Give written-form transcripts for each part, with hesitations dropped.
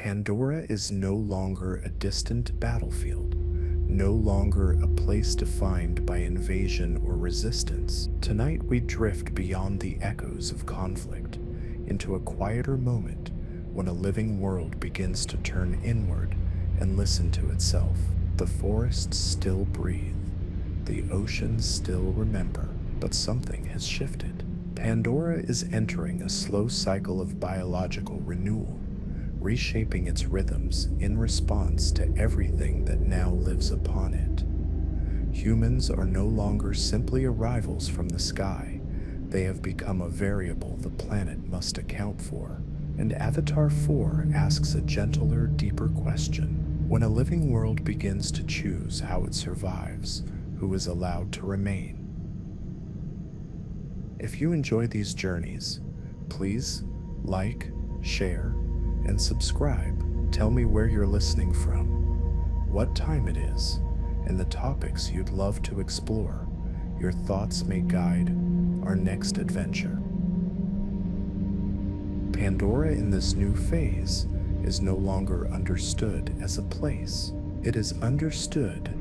Pandora is no longer a distant battlefield, no longer a place defined by invasion or resistance. Tonight we drift beyond the echoes of conflict into a quieter moment when a living world begins to turn inward and listen to itself. The forests still breathe, the oceans still remember, but something has shifted. Pandora is entering a slow cycle of biological renewal, reshaping its rhythms in response to everything that now lives upon it. Humans are no longer simply arrivals from the sky. They have become a variable the planet must account for. And Avatar 4 asks a gentler, deeper question. When a living world begins to choose how it survives, who is allowed to remain? If you enjoy these journeys, please like, share, and subscribe. Tell me where you're listening from, what time it is, and the topics you'd love to explore. Your thoughts may guide our next adventure. Pandora in this new phase is no longer understood as a place. It is understood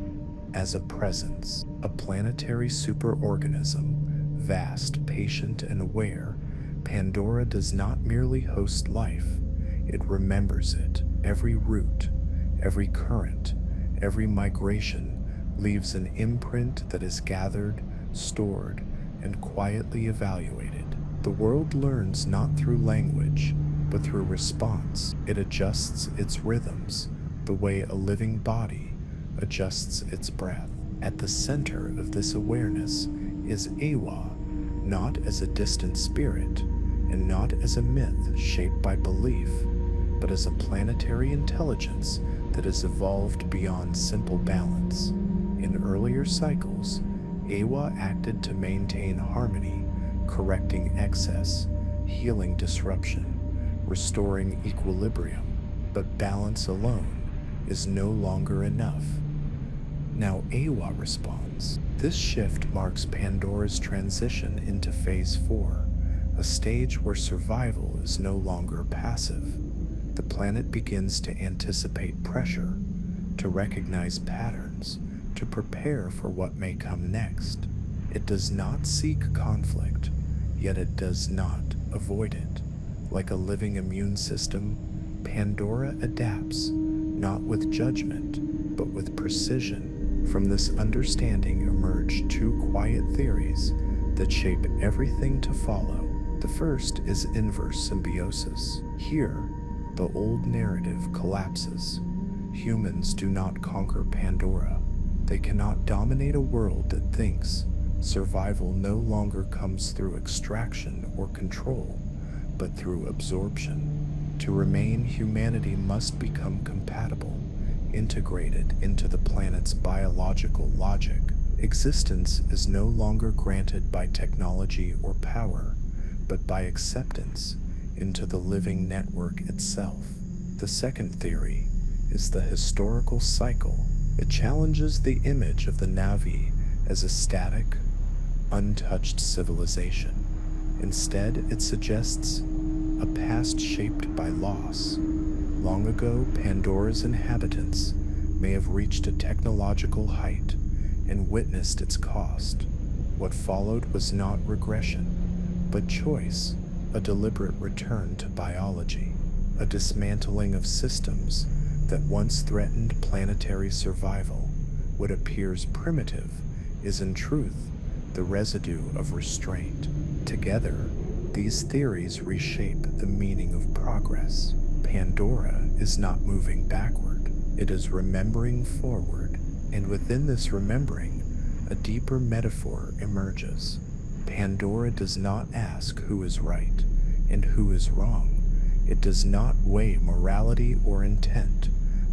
as a presence, a planetary superorganism, vast, patient, and aware. Pandora does not merely host life, it remembers it. Every route, every current, every migration leaves an imprint that is gathered, stored, and quietly evaluated. The world learns not through language, but through response. It adjusts its rhythms the way a living body adjusts its breath. At the center of this awareness is Awa, not as a distant spirit, and not as a myth shaped by belief, but as a planetary intelligence that has evolved beyond simple balance. In earlier cycles, Awa acted to maintain harmony, correcting excess, healing disruption, restoring equilibrium, but balance alone is no longer enough. Now Awa responds. This shift marks Pandora's transition into Phase 4, a stage where survival is no longer passive. The planet begins to anticipate pressure, to recognize patterns, to prepare for what may come next. It does not seek conflict, yet it does not avoid it. Like a living immune system, Pandora adapts, not with judgment, but with precision. From this understanding emerge two quiet theories that shape everything to follow. The first is inverse symbiosis. Here, the old narrative collapses. Humans do not conquer Pandora. They cannot dominate a world that thinks. Survival no longer comes through extraction or control, but through absorption. To remain, humanity must become compatible, integrated into the planet's biological logic. Existence is no longer granted by technology or power, but by acceptance into the living network itself. The second theory is the historical cycle. It challenges the image of the Na'vi as a static, untouched civilization. Instead, it suggests a past shaped by loss. Long ago, Pandora's inhabitants may have reached a technological height and witnessed its cost. What followed was not regression, but choice, a deliberate return to biology, a dismantling of systems that once threatened planetary survival. What appears primitive is in truth the residue of restraint. Together, these theories reshape the meaning of progress. Pandora is not moving backward, it is remembering forward, and within this remembering, a deeper metaphor emerges. Pandora does not ask who is right and who is wrong. It does not weigh morality or intent.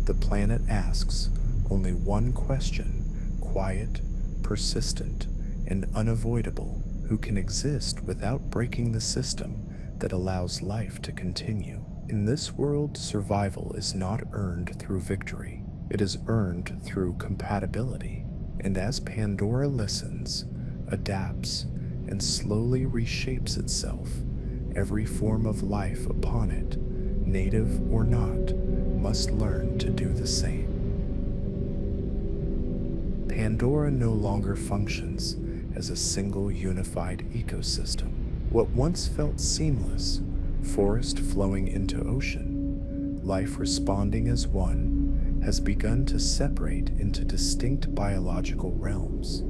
The planet asks only one question, quiet, persistent, and unavoidable: who can exist without breaking the system that allows life to continue? In this world, survival is not earned through victory. It is earned through compatibility. And as Pandora listens, adapts, and slowly reshapes itself, every form of life upon it, native or not, must learn to do the same. Pandora no longer functions as a single unified ecosystem. What once felt seamless, forest flowing into ocean, life responding as one, has begun to separate into distinct biological realms,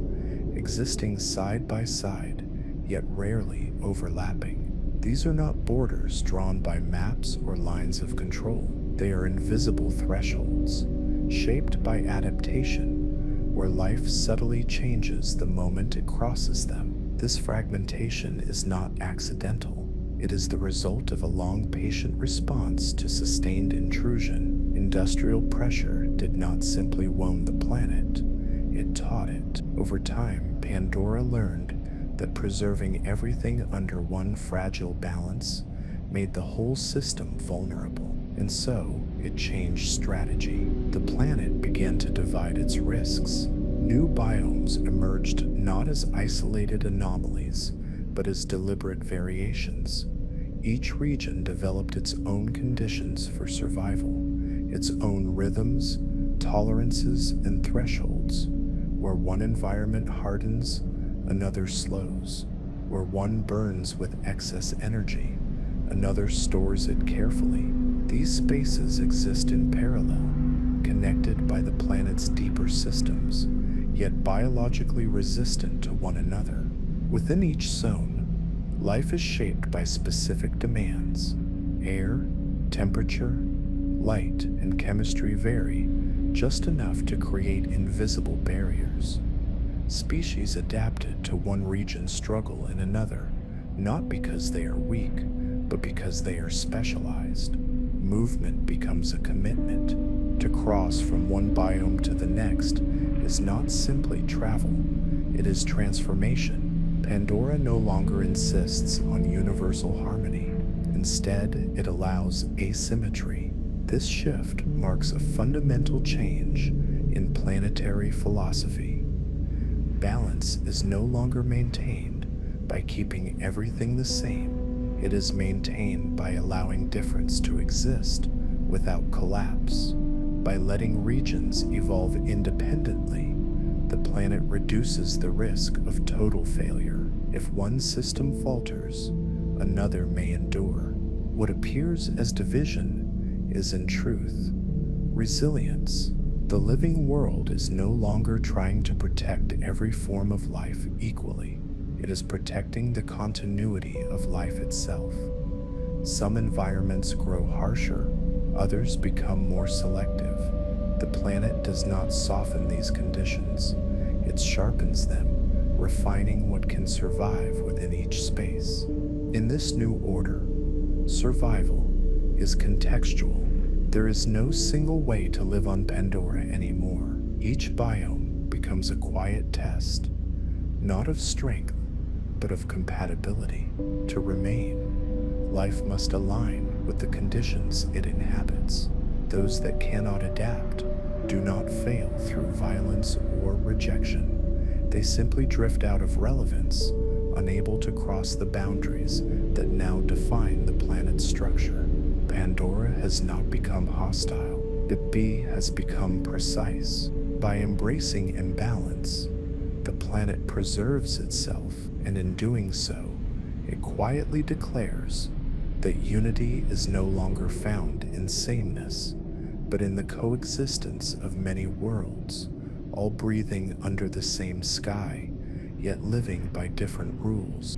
existing side by side, yet rarely overlapping. These are not borders drawn by maps or lines of control. They are invisible thresholds, shaped by adaptation, where life subtly changes the moment it crosses them. This fragmentation is not accidental. It is the result of a long, patient response to sustained intrusion. Industrial pressure did not simply wound the planet, it taught it. Over time, Pandora learned that preserving everything under one fragile balance made the whole system vulnerable. And so, it changed strategy. The planet began to divide its risks. New biomes emerged not as isolated anomalies, but as deliberate variations. Each region developed its own conditions for survival, its own rhythms, tolerances, and thresholds. Where one environment hardens, another slows. Where one burns with excess energy, another stores it carefully. These spaces exist in parallel, connected by the planet's deeper systems, yet biologically resistant to one another. Within each zone, life is shaped by specific demands. Air, temperature, light, and chemistry vary just enough to create invisible barriers. Species adapted to one region struggle in another, not because they are weak, but because they are specialized. Movement becomes a commitment. To cross from one biome to the next is not simply travel, it is transformation. Pandora no longer insists on universal harmony. Instead, it allows asymmetry. This shift marks a fundamental change in planetary philosophy. Balance is no longer maintained by keeping everything the same. It is maintained by allowing difference to exist without collapse. By letting regions evolve independently, the planet reduces the risk of total failure. If one system falters, another may endure. What appears as division is in truth resilience. The living world is no longer trying to protect every form of life equally. It is protecting the continuity of life itself. Some environments grow harsher, others become more selective. The planet does not soften these conditions, it sharpens them, refining what can survive within each space. In this new order, survival is contextual. There is no single way to live on Pandora anymore. Each biome becomes a quiet test, not of strength, but of compatibility. To remain, life must align with the conditions it inhabits. Those that cannot adapt do not fail through violence or rejection. They simply drift out of relevance, unable to cross the boundaries that now define the planet's structure. Pandora has not become hostile, it has become precise. By embracing imbalance, the planet preserves itself, and in doing so, it quietly declares that unity is no longer found in sameness, but in the coexistence of many worlds, all breathing under the same sky, yet living by different rules.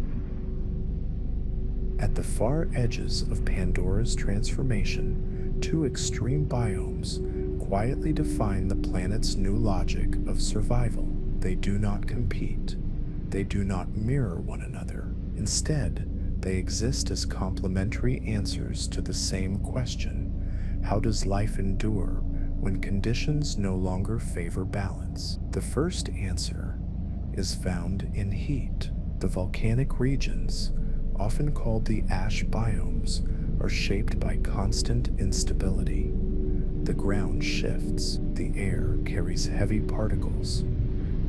At the far edges of Pandora's transformation, two extreme biomes quietly define the planet's new logic of survival. They do not compete. They do not mirror one another. Instead, they exist as complementary answers to the same question: how does life endure when conditions no longer favor balance? The first answer is found in heat. The volcanic regions, often called the ash biomes, are shaped by constant instability. The ground shifts, the air carries heavy particles,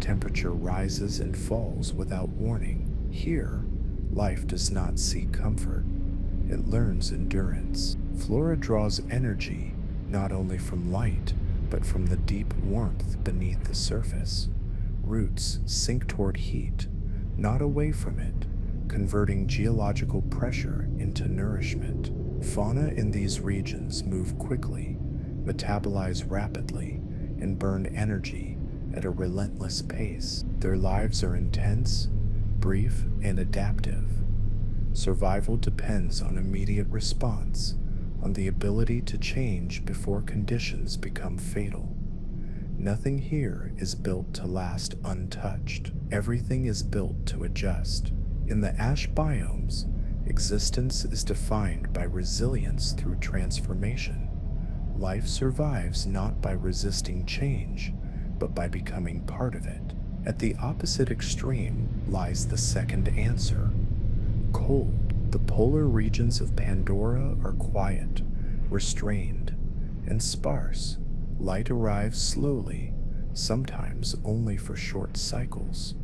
temperature rises and falls without warning. Here, life does not seek comfort, it learns endurance. Flora draws energy not only from light, but from the deep warmth beneath the surface. Roots sink toward heat, not away from it, converting geological pressure into nourishment. Fauna in these regions move quickly, metabolize rapidly, and burn energy at a relentless pace. Their lives are intense, brief, and adaptive. Survival depends on immediate response, on the ability to change before conditions become fatal. Nothing here is built to last untouched. Everything is built to adjust. In the ash biomes, existence is defined by resilience through transformation. Life survives not by resisting change, but by becoming part of it. At the opposite extreme lies the second answer: cold. The polar regions of Pandora are quiet, restrained, and sparse. Light arrives slowly, sometimes only for short cycles.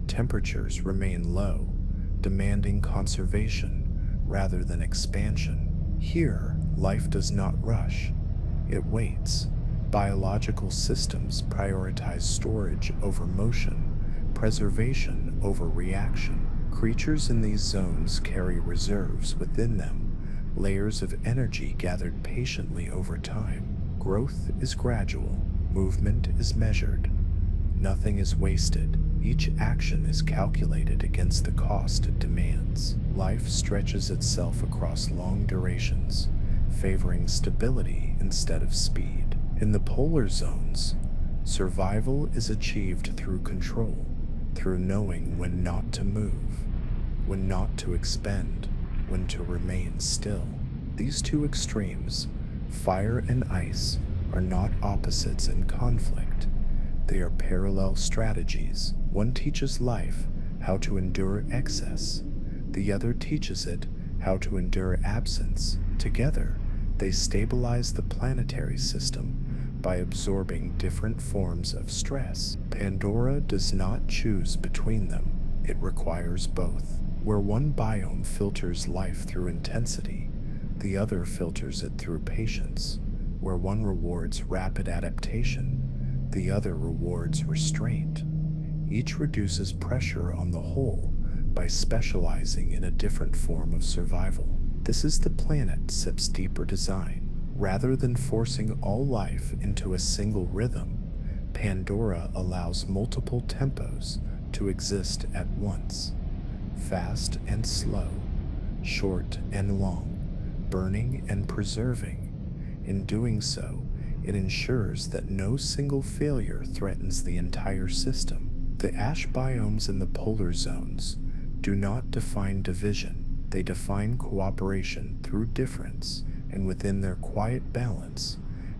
Temperatures remain low, demanding conservation rather than expansion. Here, life does not rush. It waits. Biological systems prioritize storage over motion, preservation over reaction. Creatures in these zones carry reserves within them, layers of energy gathered patiently over time. Growth is gradual, movement is measured. Nothing is wasted. Each action is calculated against the cost it demands. Life stretches itself across long durations, favoring stability instead of speed. In the polar zones, survival is achieved through control, through knowing when not to move, when not to expend, when to remain still. These two extremes, fire and ice, are not opposites in conflict. They are parallel strategies. One teaches life how to endure excess. The other teaches it how to endure absence. Together, they stabilize the planetary system by absorbing different forms of stress. Pandora does not choose between them. It requires both. Where one biome filters life through intensity, the other filters it through patience. Where one rewards rapid adaptation, the other rewards restraint. Each reduces pressure on the whole by specializing in a different form of survival. This is the planet SIP's deeper design. Rather than forcing all life into a single rhythm, Pandora allows multiple tempos to exist at once. Fast and slow, short and long, burning and preserving. In doing so, it ensures that no single failure threatens the entire system. The ash biomes in the polar zones do not define division. They define cooperation through difference, and within their quiet balance,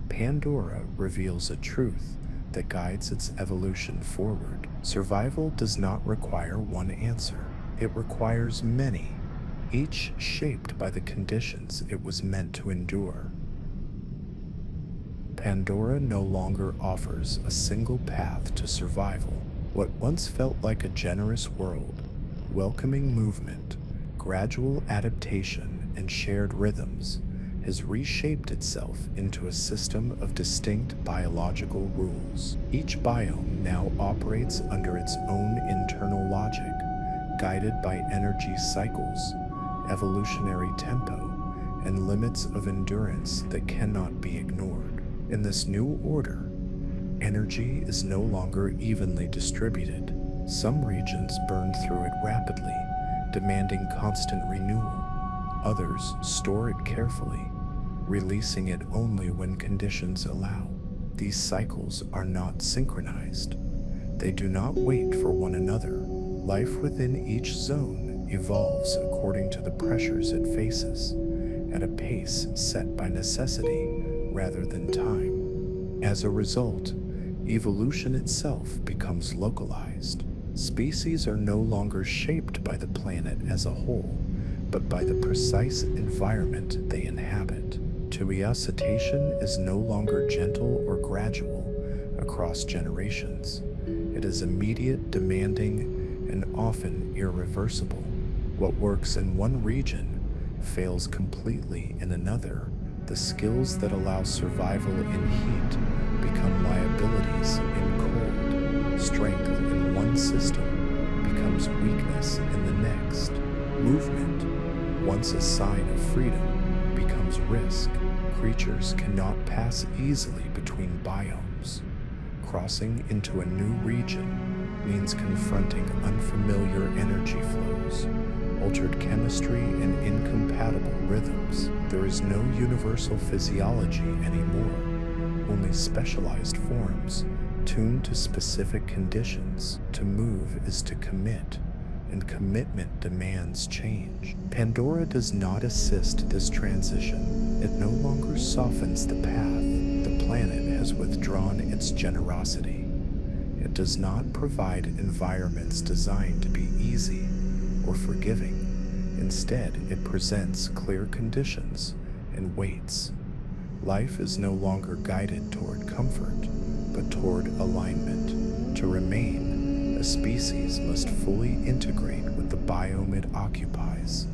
Pandora reveals a truth that guides its evolution forward. Survival does not require one answer. It requires many, each shaped by the conditions it was meant to endure. Pandora no longer offers a single path to survival. What once felt like a generous world, welcoming movement, gradual adaptation, and shared rhythms, has reshaped itself into a system of distinct biological rules. Each biome now operates under its own internal logic, guided by energy cycles, evolutionary tempo, and limits of endurance that cannot be ignored. In this new order, energy is no longer evenly distributed. Some regions burn through it rapidly, demanding constant renewal. Others store it carefully, releasing it only when conditions allow. These cycles are not synchronized. They do not wait for one another. Life within each zone evolves according to the pressures it faces, at a pace set by necessity rather than time. As a result, evolution itself becomes localized. Species are no longer shaped by the planet as a whole, but by the precise environment they inhabit. Resuscitation is no longer gentle or gradual across generations. It is immediate, demanding, and often irreversible. What works in one region fails completely in another. The The skills that allow survival in heat become liabilities in cold. Strength in one system becomes weakness in the next. Movement, once a sign of freedom, becomes risk. Creatures cannot pass easily between biomes. Crossing into a new region means confronting unfamiliar energy flows, altered chemistry, and incompatible rhythms. There is no universal physiology anymore, only specialized forms tuned to specific conditions. To move is to commit, and commitment demands change. Pandora does not assist this transition. It no longer softens the path. The planet has withdrawn its generosity. It does not provide environments designed to be easy or forgiving. Instead, it presents clear conditions and waits. Life is no longer guided toward comfort, but toward alignment. To remain, a species must fully integrate with the biome it occupies,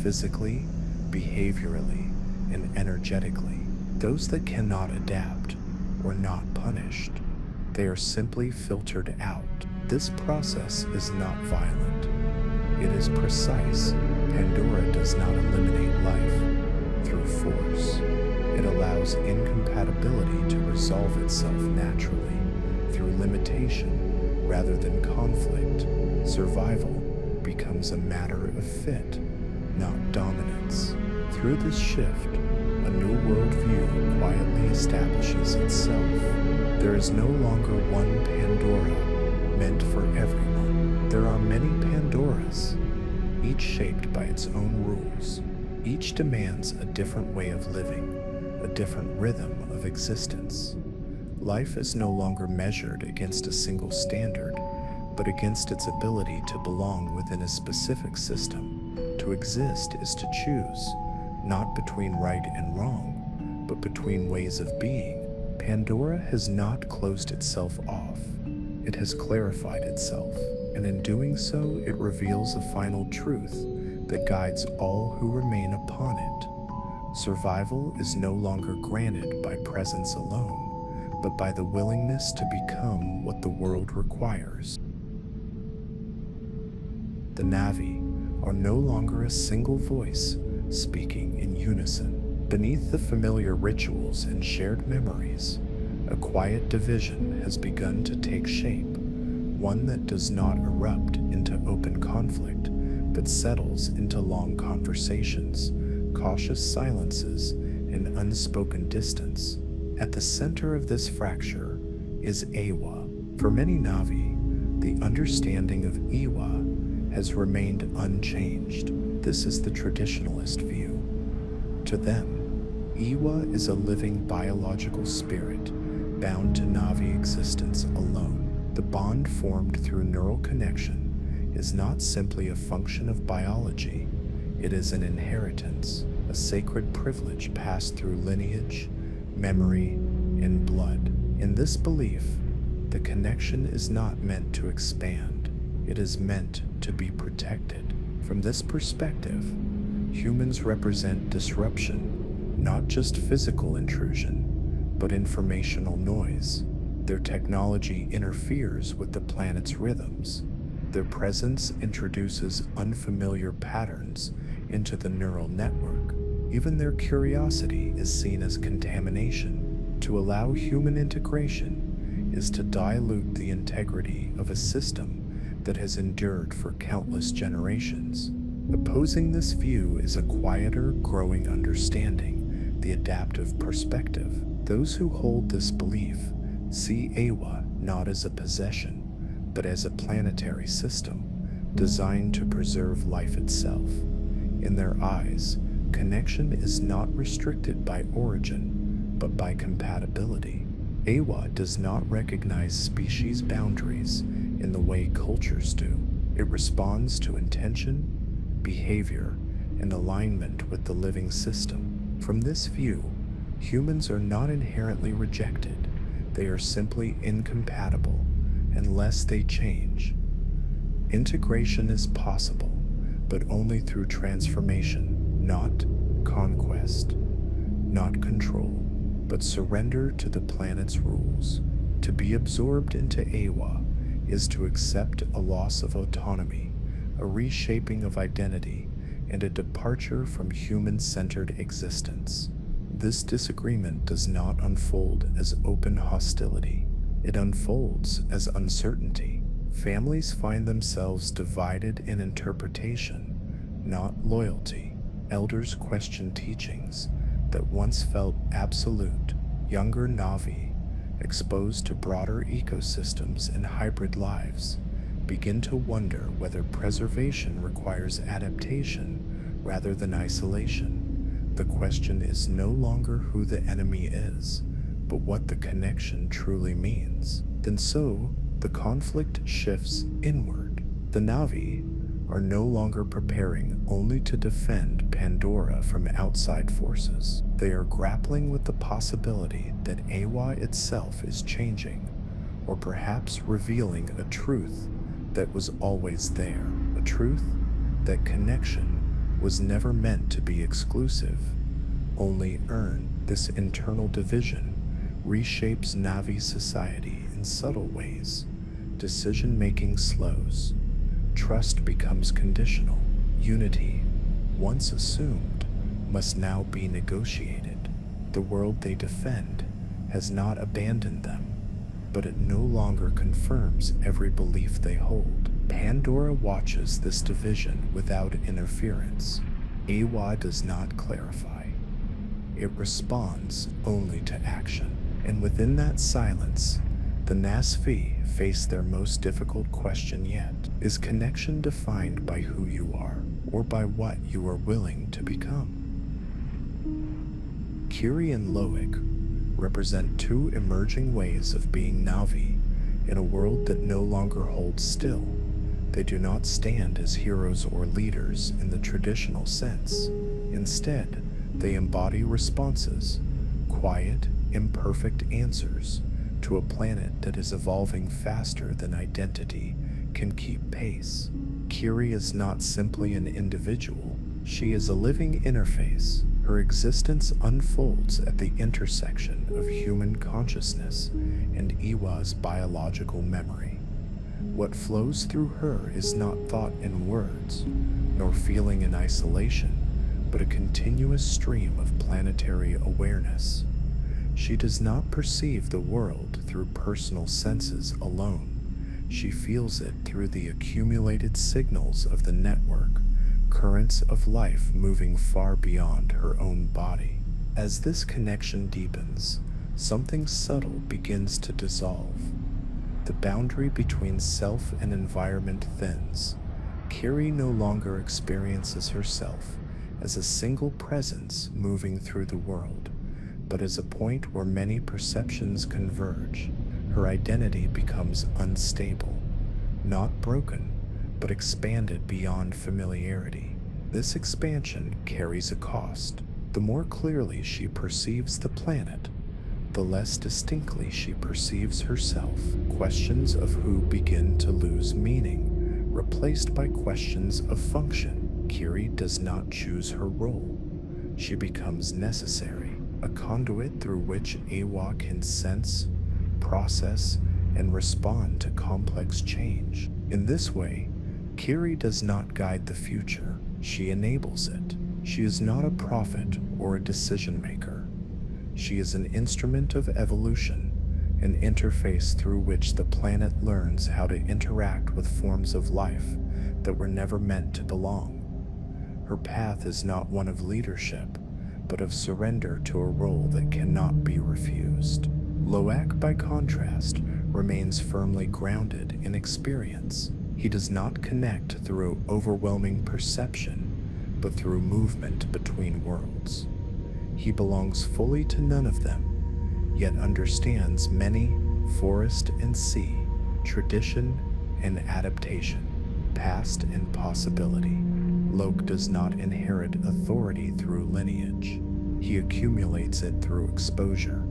physically, behaviorally, and energetically. Those that cannot adapt or not punished, they are simply filtered out. This process is not violent. It is precise. Pandora does not eliminate life through force. It allows incompatibility to resolve itself naturally through limitation rather than conflict. Survival becomes a matter of fit, not dominance. Through this shift, a new worldview quietly establishes itself. There is no longer one Pandora meant for everyone. There are many Pandoras, each shaped by its own rules. Each demands a different way of living, a different rhythm of existence. Life is no longer measured against a single standard, but against its ability to belong within a specific system. To exist is to choose, not between right and wrong, but between ways of being. Pandora has not closed itself off. It has clarified itself, and in doing so, it reveals a final truth that guides all who remain upon it. Survival is no longer granted by presence alone, but by the willingness to become what the world requires. The Na'vi are no longer a single voice speaking in unison. Beneath the familiar rituals and shared memories, a quiet division has begun to take shape, one that does not erupt into open conflict, but settles into long conversations, cautious silences, and unspoken distance. At the center of this fracture is Awa. For many Na'vi, the understanding of Iwa has remained unchanged. This is the traditionalist view. To them, Iwa is a living biological spirit bound to Na'vi existence alone. The bond formed through neural connection is not simply a function of biology. It is an inheritance, a sacred privilege passed through lineage, memory, and blood. In this belief, the connection is not meant to expand. It is meant to be protected. From this perspective, humans represent disruption, not just physical intrusion, but informational noise. Their technology interferes with the planet's rhythms. Their presence introduces unfamiliar patterns into the neural network. Even their curiosity is seen as contamination. To allow human integration is to dilute the integrity of a system that has endured for countless generations. Opposing this view is a quieter, growing understanding, the adaptive perspective. Those who hold this belief see Awa not as a possession, but as a planetary system designed to preserve life itself. In their eyes, connection is not restricted by origin, but by compatibility. Awa does not recognize species boundaries in the way cultures do. It responds to intention, behavior, and alignment with the living system. From this view, humans are not inherently rejected. They are simply incompatible unless they change. Integration is possible, but only through transformation, not conquest. not control, but surrender to the planet's rules. To be absorbed into Awa is to accept a loss of autonomy, a reshaping of identity, and a departure from human-centered existence. This disagreement does not unfold as open hostility. It unfolds as uncertainty. Families find themselves divided in interpretation, not loyalty. Elders question teachings that once felt absolute. Younger Navi, exposed to broader ecosystems and hybrid lives, begin to wonder whether preservation requires adaptation rather than isolation. The question is no longer who the enemy is, but what the connection truly means. And so, the conflict shifts inward. The Navi are no longer preparing only to defend Pandora from outside forces. They are grappling with the possibility that Awa itself is changing, or perhaps revealing a truth that was always there, a truth that connection was never meant to be exclusive, only earned. This internal division reshapes Navi society in subtle ways. Decision-making slows. Trust becomes conditional. Unity, once assumed, must now be negotiated. The world they defend has not abandoned them, but it no longer confirms every belief they hold. Pandora watches this division without interference. Awa does not clarify. It responds only to action. And within that silence, the Nasvi face their most difficult question yet. Is connection defined by who you are, or by what you are willing to become? Kiri and Loic represent two emerging ways of being Navi in a world that no longer holds still. They do not stand as heroes or leaders in the traditional sense. Instead, they embody responses, quiet, imperfect answers to a planet that is evolving faster than identity can keep pace. Kiri is not simply an individual, she is a living interface. Her existence unfolds at the intersection of human consciousness and Iwa's biological memory. What flows through her is not thought in words, nor feeling in isolation, but a continuous stream of planetary awareness. She does not perceive the world through personal senses alone. She feels it through the accumulated signals of the network, currents of life moving far beyond her own body. As this connection deepens, something subtle begins to dissolve. The boundary between self and environment thins. Kiri no longer experiences herself as a single presence moving through the world, but as a point where many perceptions converge. Her identity becomes unstable, not broken, but expanded beyond familiarity. This expansion carries a cost. The more clearly she perceives the planet, the less distinctly she perceives herself. Questions of who begin to lose meaning, replaced by questions of function. Kiri does not choose her role. She becomes necessary, a conduit through which Awa can sense, process, and respond to complex change. In this way, Kiri does not guide the future, she enables it. She is not a prophet or a decision maker. She is an instrument of evolution, an interface through which the planet learns how to interact with forms of life that were never meant to belong. Her path is not one of leadership, but of surrender to a role that cannot be refused. Loic, by contrast, remains firmly grounded in experience. He does not connect through overwhelming perception, but through movement between worlds. He belongs fully to none of them, yet understands many: forest and sea, tradition and adaptation, past and possibility. Loic does not inherit authority through lineage. He accumulates it through exposure,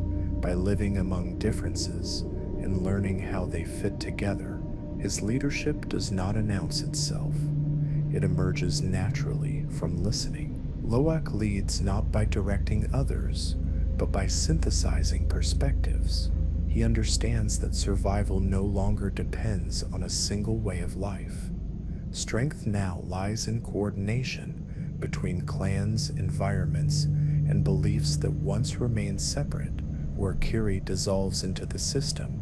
by living among differences and learning how they fit together. His leadership does not announce itself. It emerges naturally from listening. Loak leads not by directing others, but by synthesizing perspectives. He understands that survival no longer depends on a single way of life. Strength now lies in coordination between clans, environments, and beliefs that once remained separate. Where Kiri dissolves into the system,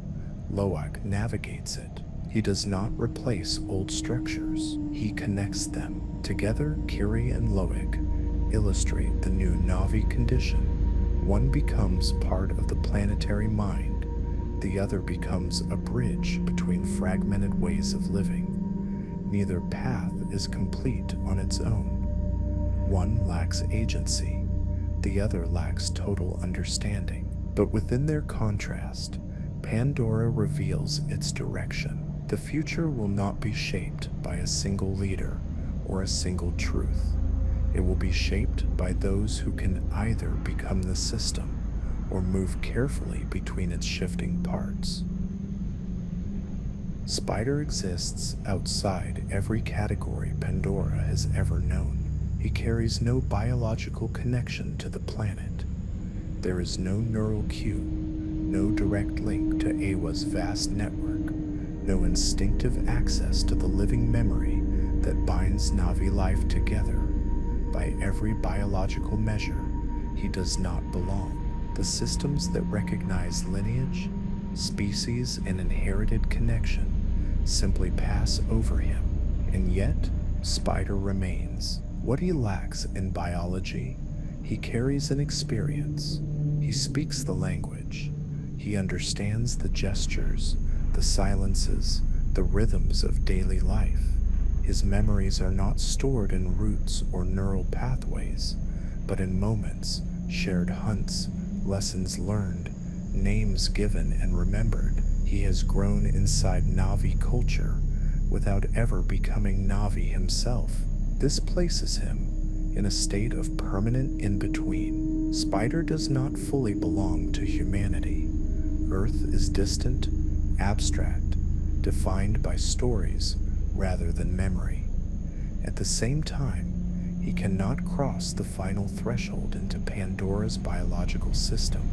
Loak navigates it. He does not replace old structures, he connects them. Together, Kiri and Loak illustrate the new Navi condition. One becomes part of the planetary mind, the other becomes a bridge between fragmented ways of living. Neither path is complete on its own. One lacks agency, the other lacks total understanding. But within their contrast, Pandora reveals its direction. The future will not be shaped by a single leader or a single truth. It will be shaped by those who can either become the system or move carefully between its shifting parts. Spider exists outside every category Pandora has ever known. He carries no biological connection to the planet. There is no neural cue, no direct link to Awa's vast network, no instinctive access to the living memory that binds Navi life together. By every biological measure, he does not belong. The systems that recognize lineage, species, and inherited connection simply pass over him, and yet Spider remains. What he lacks in biology, he carries in experience. He speaks the language. He understands the gestures, the silences, the rhythms of daily life. His memories are not stored in roots or neural pathways, but in moments, shared hunts, lessons learned, names given and remembered. He has grown inside Navi culture without ever becoming Navi himself. This places him in a state of permanent in-between. Spider does not fully belong to humanity. Earth is distant, abstract, defined by stories rather than memory. At the same time, he cannot cross the final threshold into Pandora's biological system.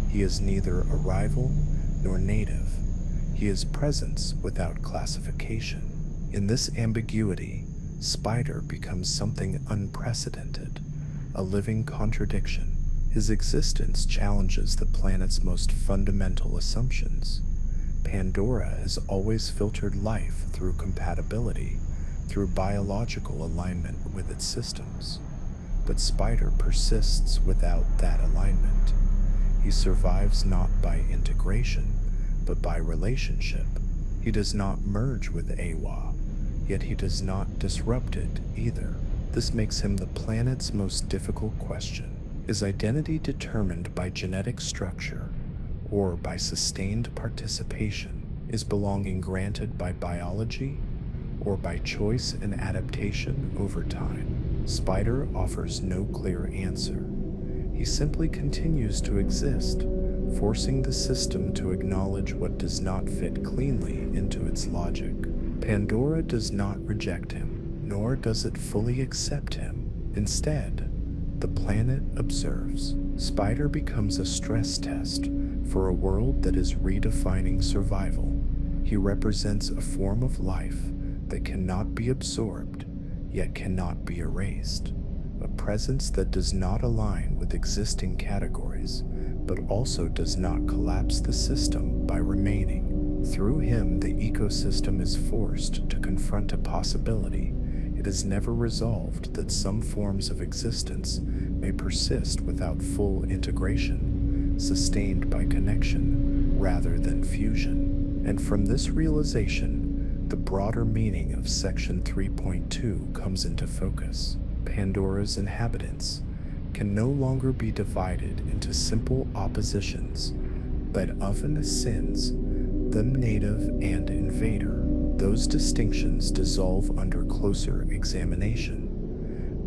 He is neither arrival nor native. He is presence without classification. In this ambiguity, Spider becomes something unprecedented, a living contradiction. His existence challenges the planet's most fundamental assumptions. Pandora has always filtered life through compatibility, through biological alignment with its systems. But Spider persists without that alignment. He survives not by integration, but by relationship. He does not merge with Awa, yet he does not disrupt it either. This makes him the planet's most difficult question. Is identity determined by genetic structure or by sustained participation? Is belonging granted by biology or by choice and adaptation over time? Spider offers no clear answer. He simply continues to exist, forcing the system to acknowledge what does not fit cleanly into its logic. Pandora does not reject him, nor does it fully accept him. Instead, the planet observes. Spider becomes a stress test for a world that is redefining survival. He represents a form of life that cannot be absorbed, yet cannot be erased. A presence that does not align with existing categories, but also does not collapse the system by remaining. Through him, the ecosystem is forced to confront a possibility. It is never resolved that some forms of existence may persist without full integration, sustained by connection rather than fusion. And from this realization, the broader meaning of Section 3.2 comes into focus. Pandora's inhabitants can no longer be divided into simple oppositions, but often sins, them native and invader. Those distinctions dissolve under closer examination.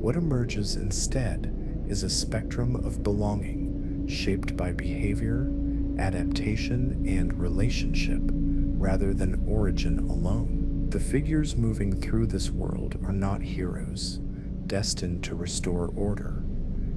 What emerges instead is a spectrum of belonging, shaped by behavior, adaptation, and relationship, rather than origin alone. The figures moving through this world are not heroes. destined to restore order.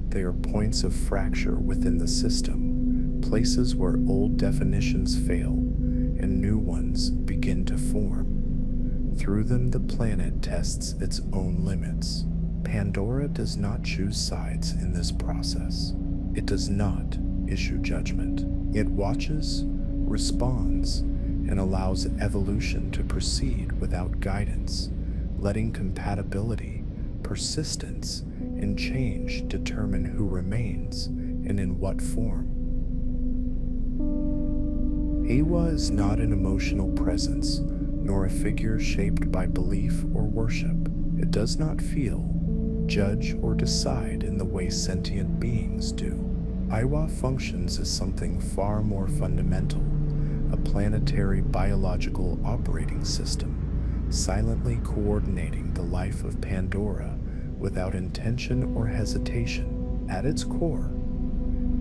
They are points of fracture within the system, places where old definitions fail and new ones begin to form. Through them, the planet tests its own limits. Pandora does not choose sides in this process. It does not issue judgment. It watches, responds, and allows evolution to proceed without guidance, letting compatibility, persistence, and change determine who remains and in what form. Awa is not an emotional presence, nor a figure shaped by belief or worship. It does not feel, judge, or decide in the way sentient beings do. Awa functions as something far more fundamental, a planetary biological operating system, silently coordinating the life of Pandora without intention or hesitation. At its core,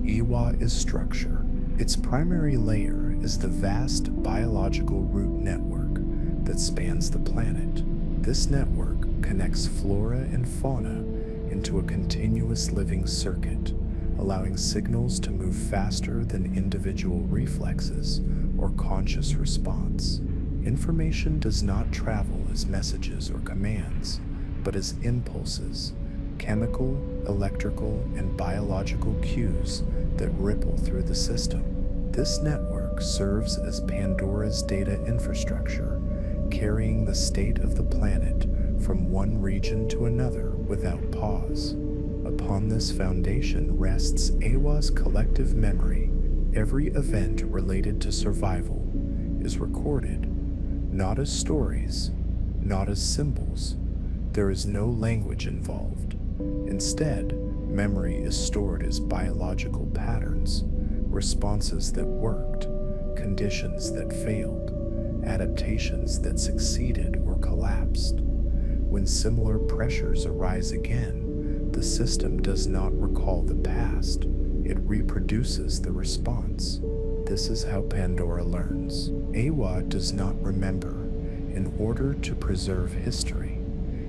Awa is structure. Its primary layer is the vast biological root network that spans the planet. This network connects flora and fauna into a continuous living circuit, allowing signals to move faster than individual reflexes or conscious response. Information does not travel as messages or commands, but as impulses, chemical, electrical, and biological cues that ripple through the system. This network serves as Pandora's data infrastructure, carrying the state of the planet from one region to another without pause. Upon this foundation rests Awa's collective memory. Every event related to survival is recorded, not as stories, not as symbols. There is no language involved. Instead, memory is stored as biological patterns, responses that worked, conditions that failed, adaptations that succeeded or collapsed. When similar pressures arise again, the system does not recall the past, it reproduces the response. This is how Pandora learns. Awa does not remember in order to preserve history.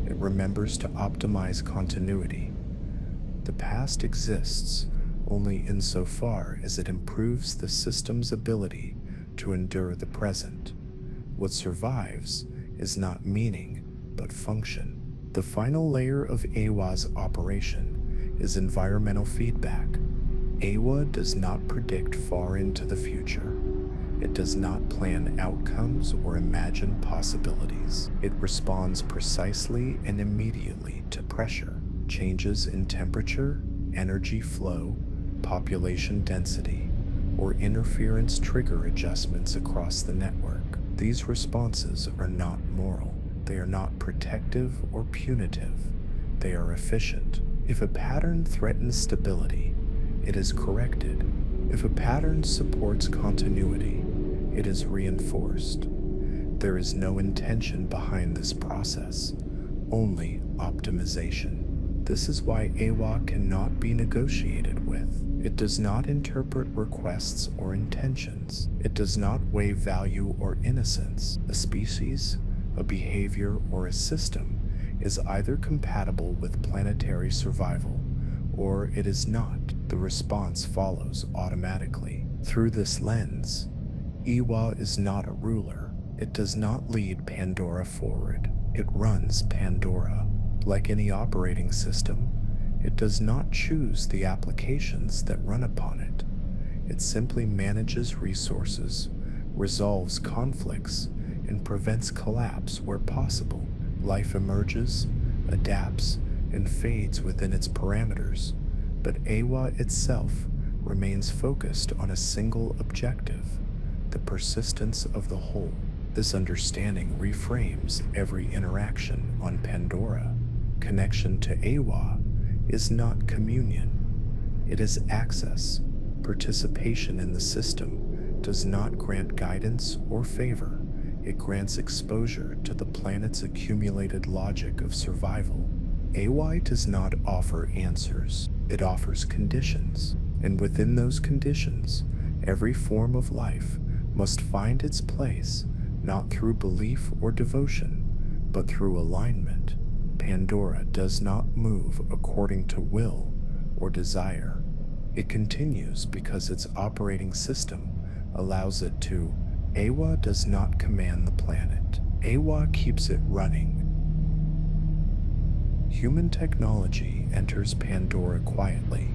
It remembers to optimize continuity. The past exists only insofar as it improves the system's ability to endure the present. What survives is not meaning, but function. The final layer of Awa's operation is environmental feedback. Awa does not predict far into the future. It does not plan outcomes or imagine possibilities. It responds precisely and immediately to pressure, changes in temperature, energy flow, population density, or interference trigger adjustments across the network. These responses are not moral. They are not protective or punitive. They are efficient. If a pattern threatens stability, it is corrected. If a pattern supports continuity, it is reinforced. There is no intention behind this process, only optimization. This is why Awa cannot be negotiated with. It does not interpret requests or intentions. It does not weigh value or innocence. A species, a behavior, or a system is either compatible with planetary survival, or it is not. The response follows automatically. Through this lens, Awa is not a ruler. It does not lead Pandora forward. It runs Pandora. Like any operating system, it does not choose the applications that run upon it. It simply manages resources, resolves conflicts, and prevents collapse where possible. Life emerges, adapts, and fades within its parameters, but Awa itself remains focused on a single objective, the persistence of the whole. This understanding reframes every interaction on Pandora. Connection to Awa is not communion. It is access. Participation in the system does not grant guidance or favor. It grants exposure to the planet's accumulated logic of survival. Awa does not offer answers. It offers conditions. And within those conditions, every form of life must find its place, not through belief or devotion, but through alignment. Pandora does not move according to will or desire. It continues because its operating system allows it to. Awa does not command the planet. Awa keeps it running. Human technology enters Pandora quietly,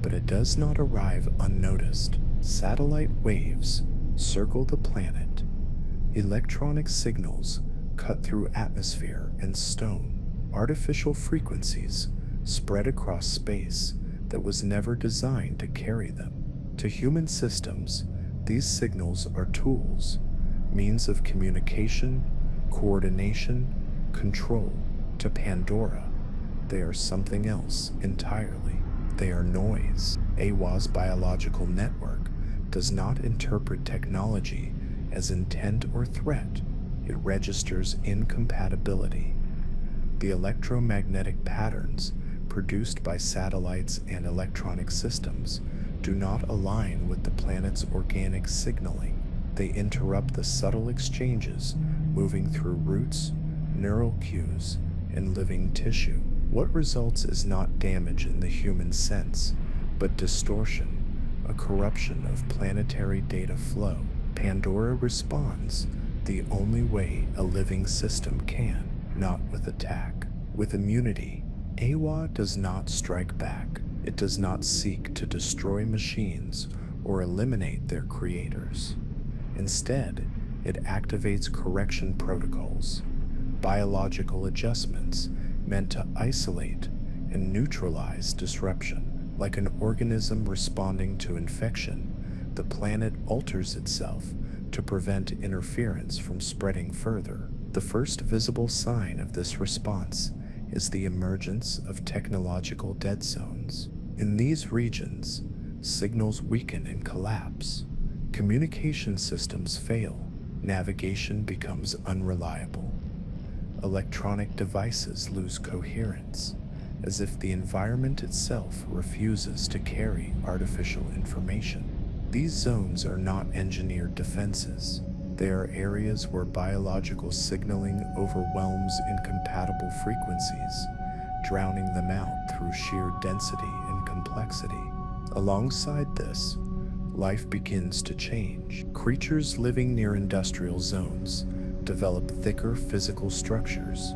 but it does not arrive unnoticed. Satellite waves circle the planet. Electronic signals cut through atmosphere and stone. Artificial frequencies spread across space that was never designed to carry them. To human systems, these signals are tools, means of communication, coordination, control. To Pandora, they are something else entirely. They are noise. Awa's biological network does not interpret technology as intent or threat. It registers incompatibility. The electromagnetic patterns produced by satellites and electronic systems do not align with the planet's organic signaling. They interrupt the subtle exchanges moving through roots, neural cues, and living tissue. What results is not damage in the human sense, but distortion, a corruption of planetary data flow. Pandora responds the only way a living system can, not with attack. With immunity, Awa does not strike back. It does not seek to destroy machines or eliminate their creators. Instead, it activates correction protocols, biological adjustments meant to isolate and neutralize disruption. Like an organism responding to infection, the planet alters itself to prevent interference from spreading further. The first visible sign of this response is the emergence of technological dead zones. In these regions, signals weaken and collapse. Communication systems fail. Navigation becomes unreliable. Electronic devices lose coherence, as if the environment itself refuses to carry artificial information. These zones are not engineered defenses. They are areas where biological signaling overwhelms incompatible frequencies, drowning them out through sheer density and complexity. Alongside this, life begins to change. Creatures living near industrial zones develop thicker physical structures,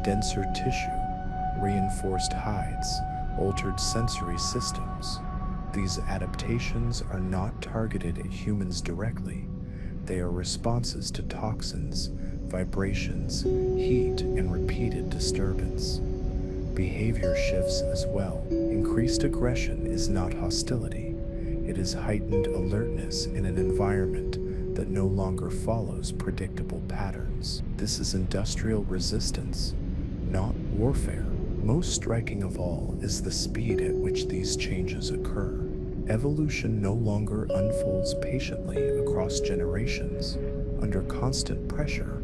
denser tissue, reinforced hides, altered sensory systems. These adaptations are not targeted at humans directly. They are responses to toxins, vibrations, heat, and repeated disturbance. Behavior shifts as well. Increased aggression is not hostility. It is heightened alertness in an environment that no longer follows predictable patterns. This is industrial resistance, not warfare. Most striking of all is the speed at which these changes occur. Evolution no longer unfolds patiently across generations. Under constant pressure,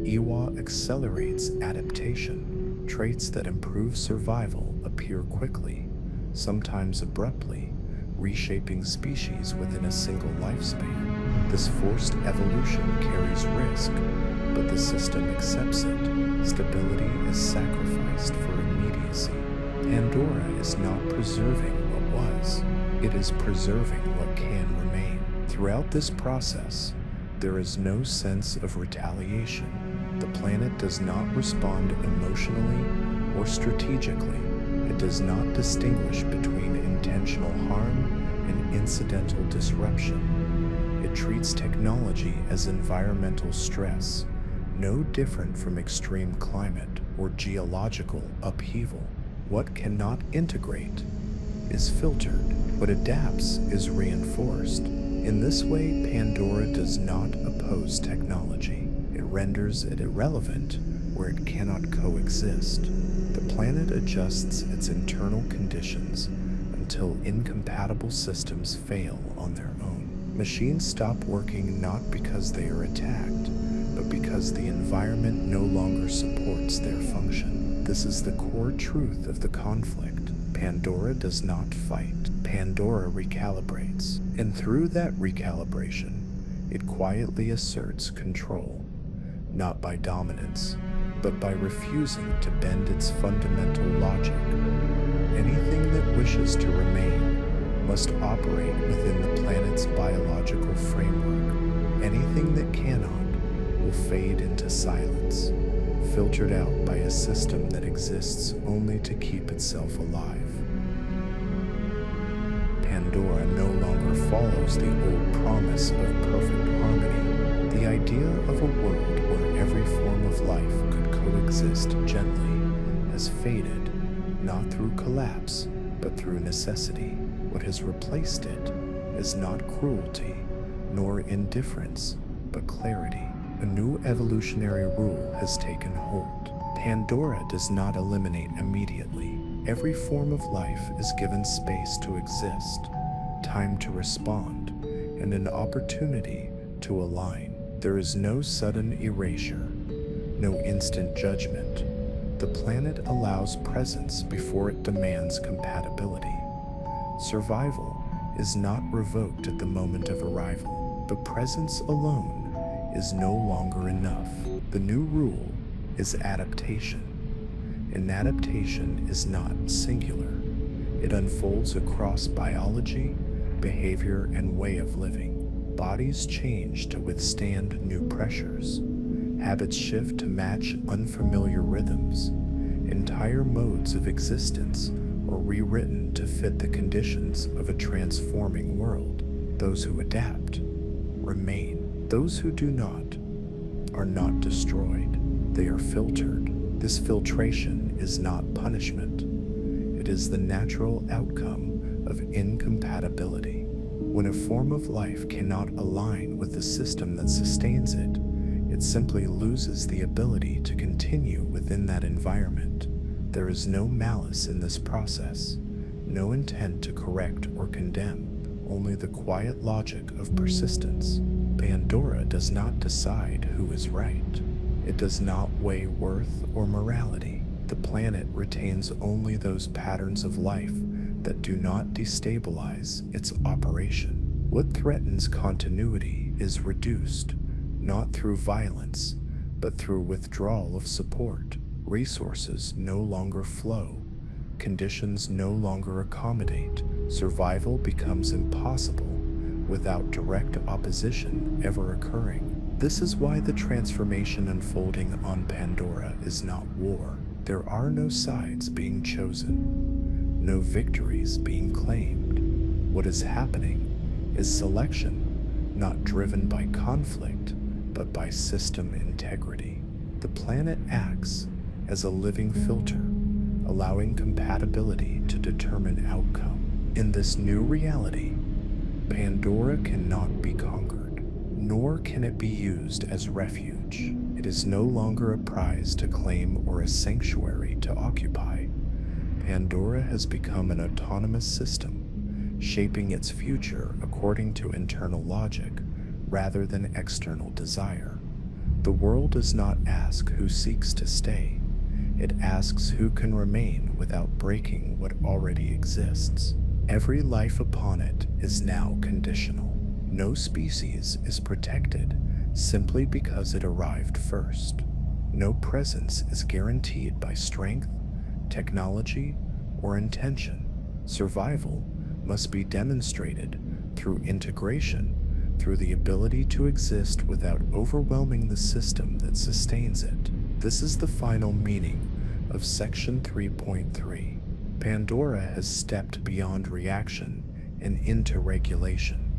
Awa accelerates adaptation. Traits that improve survival appear quickly, sometimes abruptly, reshaping species within a single lifespan. This forced evolution carries risk, but the system accepts it. Stability is sacrificed for immediacy. Pandora is not preserving what was. It is preserving what can remain. Throughout this process, there is no sense of retaliation. The planet does not respond emotionally or strategically. It does not distinguish between intentional harm and incidental disruption. It treats technology as environmental stress, no different from extreme climate or geological upheaval. What cannot integrate is filtered. What adapts is reinforced. In this way, Pandora does not oppose technology. It renders it irrelevant where it cannot coexist. The planet adjusts its internal conditions until incompatible systems fail on their own. Machines stop working not because they are attacked, but because the environment no longer supports their function. This is the core truth of the conflict. Pandora does not fight. Pandora recalibrates. And through that recalibration, it quietly asserts control, not by dominance, but by refusing to bend its fundamental logic. Anything that wishes to remain must operate within the planet's biological framework. Anything that cannot will fade into silence, filtered out by a system that exists only to keep itself alive. Pandora no longer follows the old promise of perfect harmony. The idea of a world where every form of life could coexist gently has faded, not through collapse, but through necessity. What has replaced it is not cruelty, nor indifference, but clarity. A new evolutionary rule has taken hold. Pandora does not eliminate immediately. Every form of life is given space to exist, time to respond, and an opportunity to align. There is no sudden erasure, no instant judgment. The planet allows presence before it demands compatibility. Survival is not revoked at the moment of arrival, but presence alone is no longer enough. The new rule is adaptation. And adaptation is not singular. It unfolds across biology, behavior, and way of living. Bodies change to withstand new pressures. Habits shift to match unfamiliar rhythms. Entire modes of existence are rewritten to fit the conditions of a transforming world. Those who adapt remain. Those who do not are not destroyed. They are filtered. This filtration is not punishment. It is the natural outcome of incompatibility. When a form of life cannot align with the system that sustains it, it simply loses the ability to continue within that environment. There is no malice in this process, no intent to correct or condemn, only the quiet logic of persistence. Pandora does not decide who is right. It does not weigh worth or morality. The planet retains only those patterns of life that do not destabilize its operation. What threatens continuity is reduced, not through violence, but through withdrawal of support. Resources no longer flow. Conditions no longer accommodate. Survival becomes impossible without direct opposition ever occurring. This is why the transformation unfolding on Pandora is not war. There are no sides being chosen, no victories being claimed. What is happening is selection, not driven by conflict, but by system integrity. The planet acts as a living filter, allowing compatibility to determine outcome. In this new reality, Pandora cannot be conquered, nor can it be used as refuge. It is no longer a prize to claim or a sanctuary to occupy. Pandora has become an autonomous system, shaping its future according to internal logic rather than external desire. The world does not ask who seeks to stay. It asks who can remain without breaking what already exists. Every life upon it is now conditional. No species is protected simply because it arrived first. No presence is guaranteed by strength, technology, or intention. Survival must be demonstrated through integration, through the ability to exist without overwhelming the system that sustains it. This is the final meaning of Section 3.3. Pandora has stepped beyond reaction and into regulation.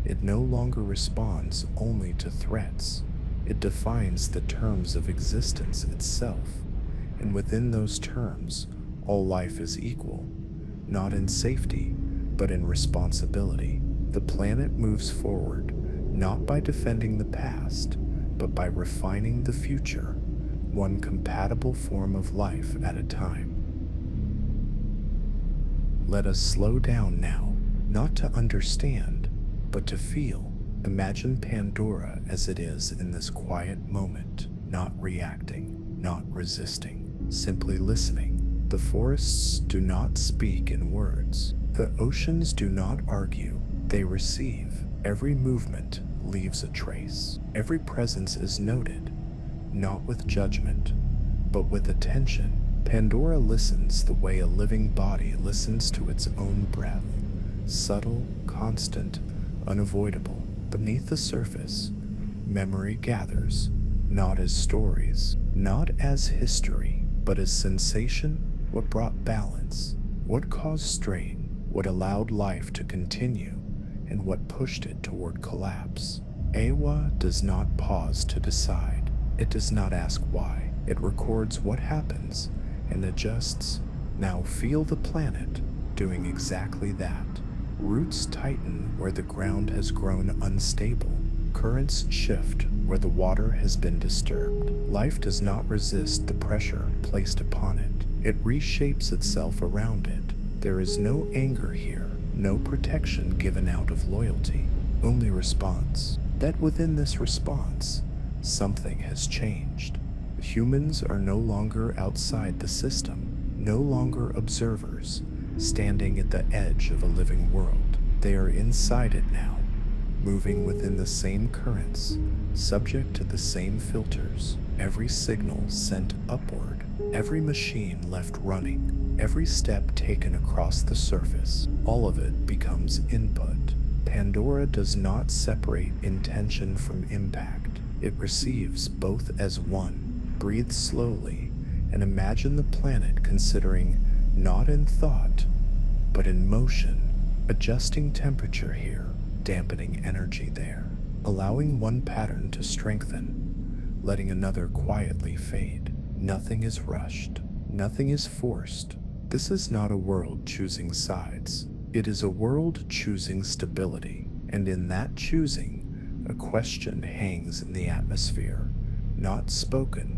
It no longer responds only to threats. It defines the terms of existence itself, and within those terms, all life is equal, not in safety, but in responsibility. The planet moves forward, not by defending the past, but by refining the future, one compatible form of life at a time. Let us slow down now, not to understand, but to feel. Imagine Pandora as it is in this quiet moment, not reacting, not resisting, simply listening. The forests do not speak in words. The oceans do not argue, they receive. Every movement leaves a trace. Every presence is noted, not with judgment, But with attention, Pandora listens the way a living body listens to its own breath. Subtle, constant, unavoidable. Beneath the surface, memory gathers, not as stories, not as history, but as sensation. What brought balance, what caused strain, what allowed life to continue, and what pushed it toward collapse. Awa does not pause to decide. It does not ask why. It records what happens and adjusts. Now feel the planet doing exactly that. Roots tighten where the ground has grown unstable. Currents shift where the water has been disturbed. Life does not resist the pressure placed upon it. It reshapes itself around it. There is no anger here, no protection given out of loyalty, only response. That within this response, something has changed. Humans are no longer outside the system, no longer observers, standing at the edge of a living world. They are inside it now, moving within the same currents, subject to the same filters. Every signal sent upward, every machine left running, every step taken across the surface, all of it becomes input. Pandora does not separate intention from impact. It receives both as one. Breathe slowly and imagine the planet considering not in thought, but in motion, adjusting temperature here, dampening energy there, allowing one pattern to strengthen, letting another quietly fade. Nothing is rushed, nothing is forced. This is not a world choosing sides. It is a world choosing stability, and in that choosing, a question hangs in the atmosphere, not spoken,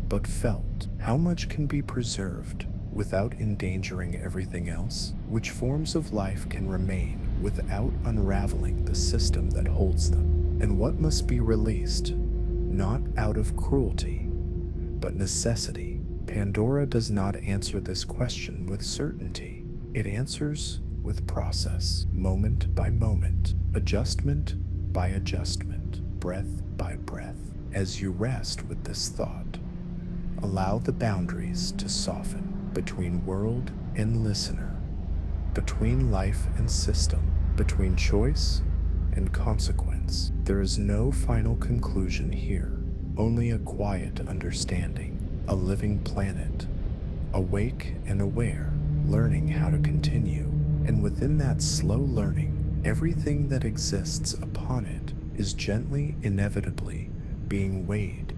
but felt. How much can be preserved without endangering everything else? Which forms of life can remain without unraveling the system that holds them? And what must be released, not out of cruelty, but necessity? Pandora does not answer this question with certainty. It answers with process, moment by moment, adjustment by adjustment, breath by breath. As you rest with this thought, allow the boundaries to soften between world and listener, between life and system, between choice and consequence. There is no final conclusion here, only a quiet understanding, a living planet, awake and aware, learning how to continue. And within that slow learning, everything that exists upon it is gently, inevitably being weighed.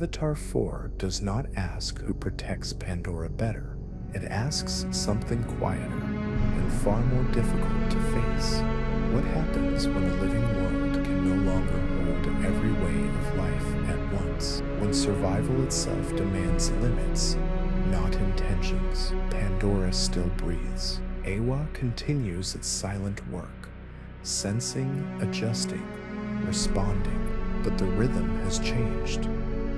Avatar 4 does not ask who protects Pandora better. It asks something quieter and far more difficult to face. What happens when a living world can no longer hold every way of life at once? When survival itself demands limits, not intentions, Pandora still breathes. Awa continues its silent work, sensing, adjusting, responding, but the rhythm has changed.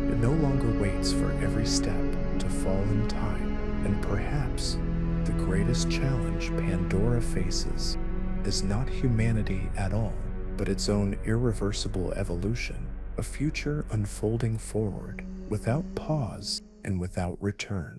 It no longer waits for every step to fall in time, and perhaps the greatest challenge Pandora faces is not humanity at all, but its own irreversible evolution, a future unfolding forward, without pause and without return.